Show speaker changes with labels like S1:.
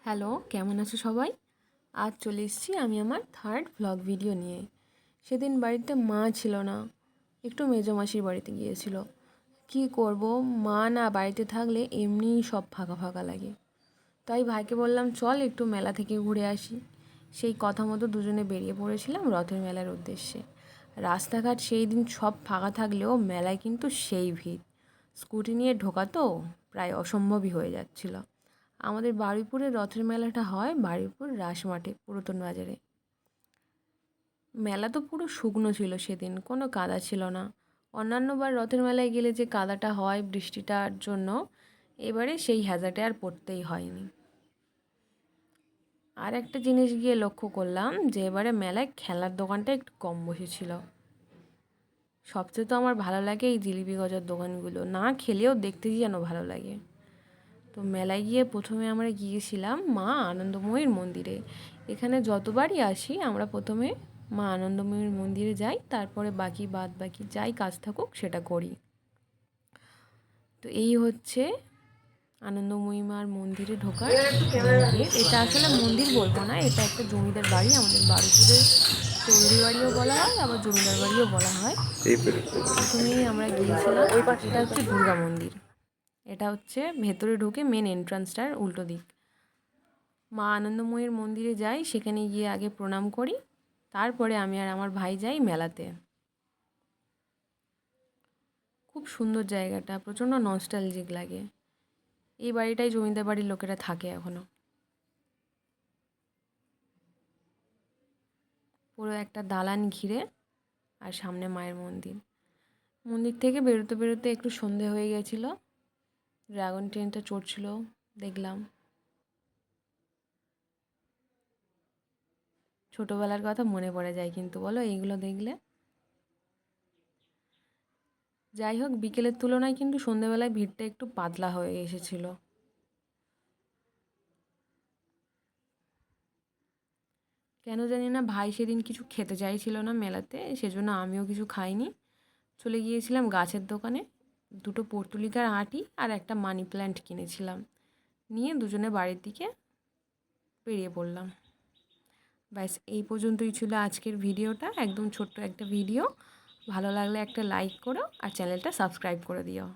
S1: Hello, কেমন আছো সবাই? আজ চলে এসেছি আমি আমার থার্ড ভ্লগ ভিডিও নিয়ে। সেদিন বাড়িতে মা ছিল না, একটু মেজো মাসির বাড়িতে গিয়েছিল। কি করব, মা না বাড়িতে থাকলে এমনিই সব ফাঁকা ফাঁকা লাগে। তাই ভাইকে বললাম চল একটু মেলা থেকে ঘুরে আসি। সেই কথা মতো দুজনে বেরিয়ে পড়েছিলাম রথের মেলার উদ্দেশ্যে। রাস্তাঘাট সেই দিন সব ফাঁকা থাকলেও মেলায় কিন্তু সেই ভিড়। স্কুটি নিয়ে ঢোকা তো প্রায় অসম্ভবই হয়ে যাচ্ছিল। আমাদের বারুইপুরে রথের মেলাটা হয় বারুইপুর রাসমাঠে পুরাতন বাজারে। মেলা তো পুরো শুকনো ছিল সেদিন, কোনো কাদা ছিল না। অন্যান্যবার রথের মেলায় গেলে যে কাদাটা হয় বৃষ্টিটার জন্য, এবারে সেই হ্যাজাটে আর পড়তেই হয়নি। আর একটা জিনিস গিয়ে লক্ষ্য করলাম যে এবারে মেলায় খেলার দোকানটা একটু কম বসেছিল। সবচেয়ে তো আমার ভালো লাগে এই জিলিপি গজার দোকানগুলো, না খেলেও দেখতেই যেন ভালো লাগে। তো মেলায় গিয়ে প্রথমে আমরা গিয়েছিলাম মা আনন্দময়ীর মন্দিরে। এখানে যতবারই আসি আমরা প্রথমে মা আনন্দময়ীর মন্দিরে যাই, তারপরে বাদ বাকি যাই কাজ থাকুক সেটা করি। তো এই হচ্ছে আনন্দময়ী মার মন্দিরে ঢোকার গেট। এটা আসলে মন্দির বলবো না, এটা একটা জমিদার বাড়ি। আমাদের বারুইপুরের চৌধুরী বাড়িও বলা হয়, আবার জমিদার বাড়িও বলা হয়। প্রথমেই আমরা গিয়েছিলাম, এটা হচ্ছে দুর্গা মন্দির। এটা হচ্ছে ভেতরে ঢুকে মেন এন্ট্রান্সটার উল্টো দিক। মা আনন্দময়ীর মন্দিরে যাই, সেখানে গিয়ে আগে প্রণাম করি, তারপরে আমি আর আমার ভাই যাই মেলাতে। খুব সুন্দর জায়গাটা, প্রচণ্ড নস্টালজিক লাগে। এই বাড়িটাই জমিদার বাড়ির লোকেরা থাকে এখনও। পুরো একটা দালান ঘিরে, আর সামনে মায়ের মন্দির। মন্দির থেকে বেরোতে বেরোতে একটু সন্ধে হয়ে গেছিলো। ড্রাগন ট্রেনটা চড়ছিল, দেখলাম। ছোটোবেলার কথা মনে পড়ে যায় কিন্তু, বলো এইগুলো দেখলে। যাই হোক, বিকেলের তুলনায় কিন্তু সন্ধেবেলায় ভিড়টা একটু পাতলা হয়ে এসেছিল। কেন জানি না ভাই সেদিন কিছু খেতে চাইছিল না মেলাতে, সেজন্য আমিও কিছু খাইনি। চলে গিয়েছিলাম গাছের দোকানে, দুটো পর্তুলিকার আঁটি আর একটা মানি প্ল্যান্ট কিনেছিলাম। নিয়ে দুজনে বাড়ির দিকে বেরিয়ে পড়লাম। ব্যাস, এই পর্যন্তই ছিল আজকের ভিডিওটা, একদম ছোট্ট একটা ভিডিও। ভালো লাগলে একটা লাইক করো আর চ্যানেলটা সাবস্ক্রাইব করে দিও।